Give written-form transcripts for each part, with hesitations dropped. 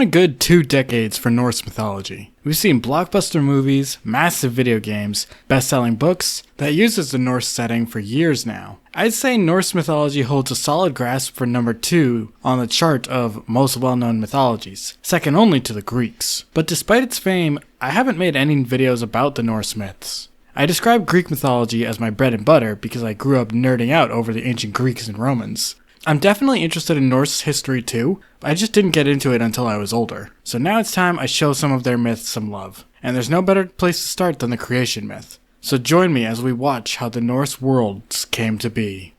a good 2 decades for Norse mythology. We've seen blockbuster movies, massive video games, best-selling books that uses the Norse setting for years now. I'd say Norse mythology holds a solid grasp for number 2 on the chart of most well-known mythologies, second only to the Greeks. But despite its fame, I haven't made any videos about the Norse myths. I describe Greek mythology as my bread and butter because I grew up nerding out over the ancient Greeks and Romans. I'm definitely interested in Norse history too, but I just didn't get into it until I was older. So now it's time I show some of their myths some love. And there's no better place to start than the creation myth. So join me as we watch how the Norse worlds came to be.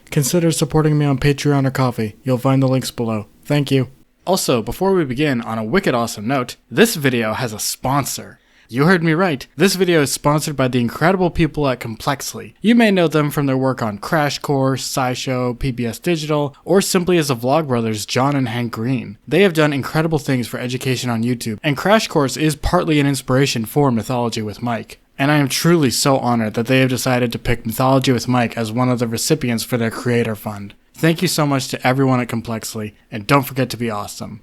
Consider supporting me on Patreon or Ko-fi. You'll find the links below. Thank you. Also, before we begin, on a wicked awesome note, this video has a sponsor. You heard me right. This video is sponsored by the incredible people at Complexly. You may know them from their work on Crash Course, SciShow, PBS Digital, or simply as the vlogbrothers John and Hank Green. They have done incredible things for education on YouTube, and Crash Course is partly an inspiration for Mythology with Mike. And I am truly so honored that they have decided to pick Mythology with Mike as one of the recipients for their Creator Fund. Thank you so much to everyone at Complexly, and don't forget to be awesome.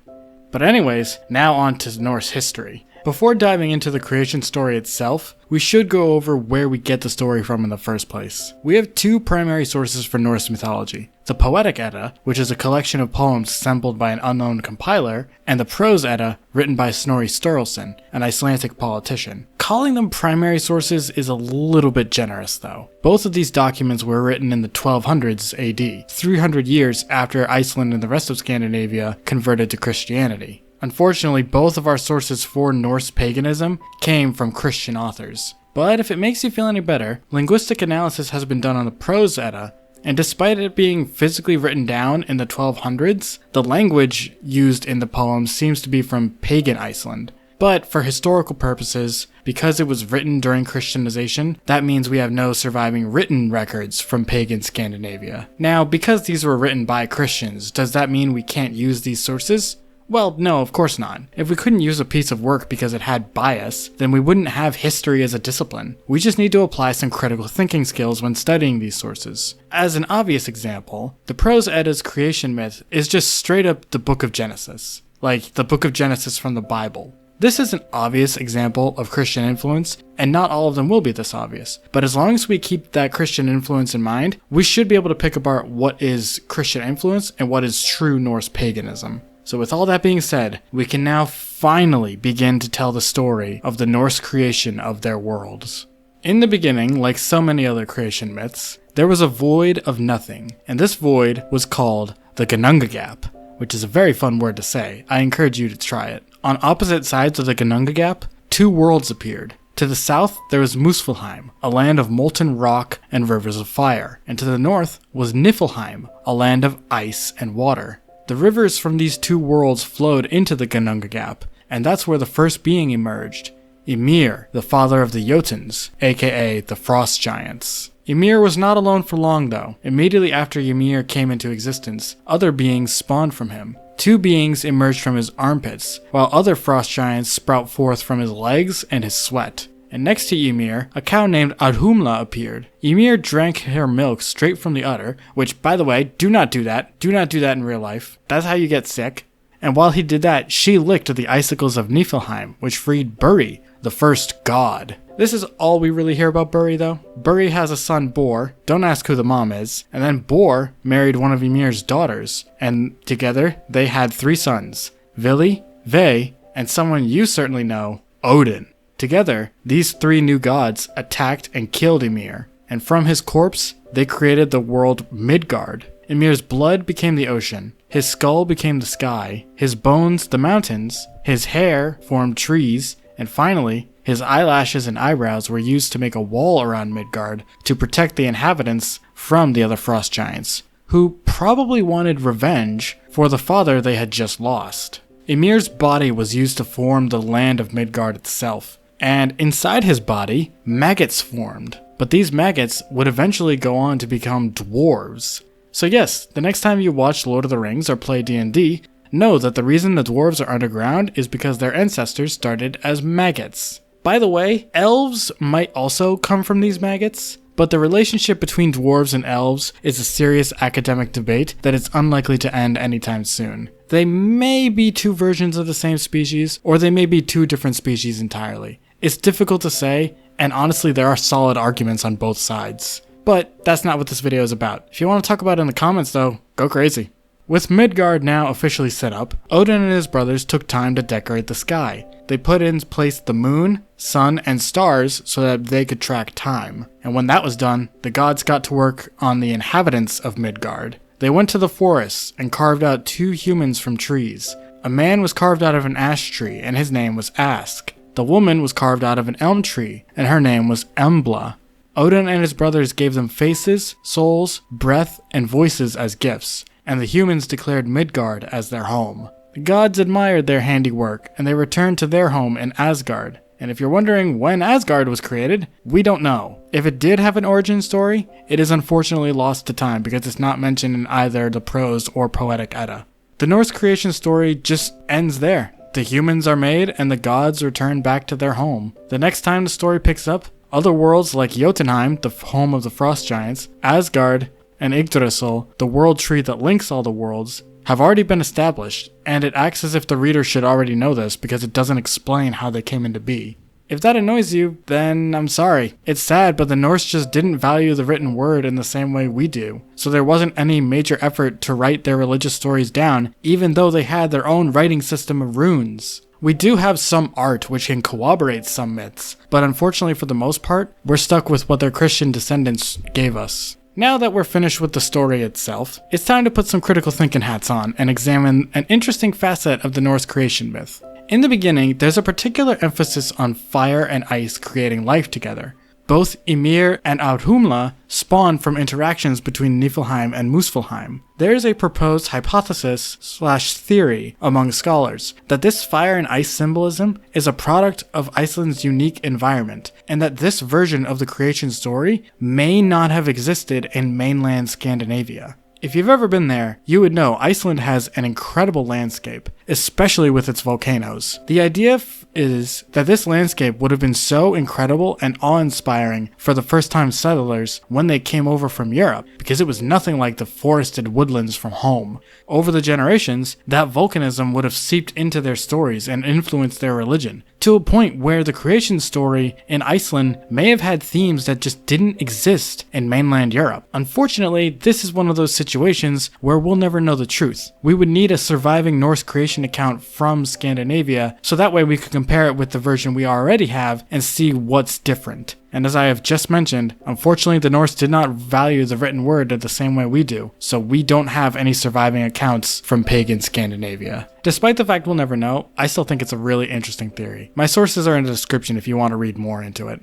But anyways, now on to Norse history. Before diving into the creation story itself, we should go over where we get the story from in the first place. We have 2 primary sources for Norse mythology. The Poetic Edda, which is a collection of poems assembled by an unknown compiler, and the Prose Edda, written by Snorri Sturluson, an Icelandic politician. Calling them primary sources is a little bit generous though. Both of these documents were written in the 1200s AD, 300 years after Iceland and the rest of Scandinavia converted to Christianity. Unfortunately, both of our sources for Norse paganism came from Christian authors. But if it makes you feel any better, linguistic analysis has been done on the Prose Edda, and despite it being physically written down in the 1200s, the language used in the poems seems to be from pagan Iceland. But for historical purposes, because it was written during Christianization, that means we have no surviving written records from pagan Scandinavia. Now, because these were written by Christians, does that mean we can't use these sources? Well, no, of course not. If we couldn't use a piece of work because it had bias, then we wouldn't have history as a discipline. We just need to apply some critical thinking skills when studying these sources. As an obvious example, the Prose Edda's creation myth is just straight up the Book of Genesis. Like the Book of Genesis from the Bible. This is an obvious example of Christian influence, and not all of them will be this obvious. But as long as we keep that Christian influence in mind, we should be able to pick apart what is Christian influence and what is true Norse paganism. So with all that being said, we can now finally begin to tell the story of the Norse creation of their worlds. In the beginning, like so many other creation myths, there was a void of nothing, and this void was called the Ginnunga Gap, which is a very fun word to say. I encourage you to try it. On opposite sides of the Ginnunga Gap, 2 worlds appeared. To the south, there was Muspelheim, a land of molten rock and rivers of fire, and to the north was Niflheim, a land of ice and water. The rivers from these 2 worlds flowed into the Ginnunga Gap, and that's where the first being emerged, Ymir, the father of the Jotuns, aka the Frost Giants. Ymir was not alone for long though. Immediately after Ymir came into existence, other beings spawned from him. 2 beings emerged from his armpits, while other frost giants sprout forth from his legs and his sweat. And next to Ymir, a cow named Audhumla appeared. Ymir drank her milk straight from the udder, which, by the way, do not do that. Do not do that in real life. That's how you get sick. And while he did that, she licked the icicles of Niflheim, which freed Buri, the first god. This is all we really hear about Buri, though. Buri has a son, Bor. Don't ask who the mom is. And then Bor married one of Ymir's daughters. And together, they had 3 sons. Vili, Ve, and someone you certainly know, Odin. Together, these 3 new gods attacked and killed Ymir, and from his corpse, they created the world Midgard. Ymir's blood became the ocean, his skull became the sky, his bones the mountains, his hair formed trees, and finally, his eyelashes and eyebrows were used to make a wall around Midgard to protect the inhabitants from the other frost giants, who probably wanted revenge for the father they had just lost. Ymir's body was used to form the land of Midgard itself. And inside his body, maggots formed. But these maggots would eventually go on to become dwarves. So yes, the next time you watch Lord of the Rings or play D&D, know that the reason the dwarves are underground is because their ancestors started as maggots. By the way, elves might also come from these maggots, but the relationship between dwarves and elves is a serious academic debate that is unlikely to end anytime soon. They may be two versions of the same species, or they may be two different species entirely. It's difficult to say, and honestly there are solid arguments on both sides. But that's not what this video is about. If you want to talk about it in the comments though, go crazy. With Midgard now officially set up, Odin and his brothers took time to decorate the sky. They put in place the moon, sun, and stars so that they could track time. And when that was done, the gods got to work on the inhabitants of Midgard. They went to the forests and carved out 2 humans from trees. A man was carved out of an ash tree and his name was Ask. The woman was carved out of an elm tree and her name was Embla. Odin and his brothers gave them faces, souls, breath, and voices as gifts, and the humans declared Midgard as their home. The gods admired their handiwork, and they returned to their home in Asgard. And if you're wondering when Asgard was created, we don't know. If it did have an origin story, it is unfortunately lost to time because it's not mentioned in either the Prose or Poetic Edda. The Norse creation story just ends there. The humans are made, and the gods return back to their home. The next time the story picks up, other worlds like Jotunheim, the home of the frost giants, Asgard, and Yggdrasil, the world tree that links all the worlds, have already been established, and it acts as if the reader should already know this because it doesn't explain how they came into be. If that annoys you, then I'm sorry. It's sad, but the Norse just didn't value the written word in the same way we do, so there wasn't any major effort to write their religious stories down, even though they had their own writing system of runes. We do have some art which can corroborate some myths, but unfortunately for the most part, we're stuck with what their Christian descendants gave us. Now that we're finished with the story itself, it's time to put some critical thinking hats on and examine an interesting facet of the Norse creation myth. In the beginning, there's a particular emphasis on fire and ice creating life together. Both Ymir and Audhumla spawn from interactions between Niflheim and Muspelheim. There is a proposed hypothesis/theory among scholars that this fire and ice symbolism is a product of Iceland's unique environment, and that this version of the creation story may not have existed in mainland Scandinavia. If you've ever been there, you would know Iceland has an incredible landscape, especially with its volcanoes. The idea is that this landscape would have been so incredible and awe-inspiring for the first-time settlers when they came over from Europe, because it was nothing like the forested woodlands from home. Over the generations, that volcanism would have seeped into their stories and influenced their religion, to a point where the creation story in Iceland may have had themes that just didn't exist in mainland Europe. Unfortunately, this is one of those situations where we'll never know the truth. We would need a surviving Norse creation account from Scandinavia, so that way we could compare it with the version we already have and see what's different. And as I have just mentioned, unfortunately the Norse did not value the written word the same way we do, so we don't have any surviving accounts from pagan Scandinavia. Despite the fact we'll never know, I still think it's a really interesting theory. My sources are in the description if you want to read more into it.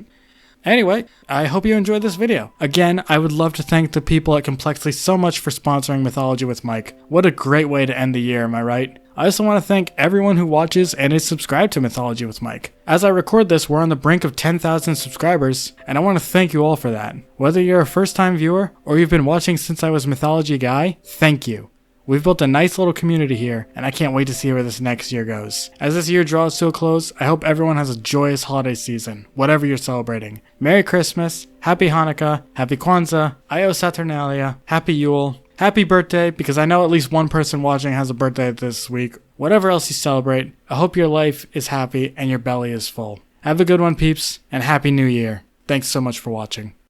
Anyway, I hope you enjoyed this video. Again, I would love to thank the people at Complexly so much for sponsoring Mythology with Mike. What a great way to end the year, am I right? I also want to thank everyone who watches and is subscribed to Mythology with Mike. As I record this, we're on the brink of 10,000 subscribers, and I want to thank you all for that. Whether you're a first-time viewer, or you've been watching since I was Mythology Guy, thank you. We've built a nice little community here, and I can't wait to see where this next year goes. As this year draws to a close, I hope everyone has a joyous holiday season, whatever you're celebrating. Merry Christmas, Happy Hanukkah, Happy Kwanzaa, Io Saturnalia, Happy Yule, Happy birthday, because I know at least one person watching has a birthday this week. Whatever else you celebrate, I hope your life is happy and your belly is full. Have a good one, peeps, and Happy New Year. Thanks so much for watching.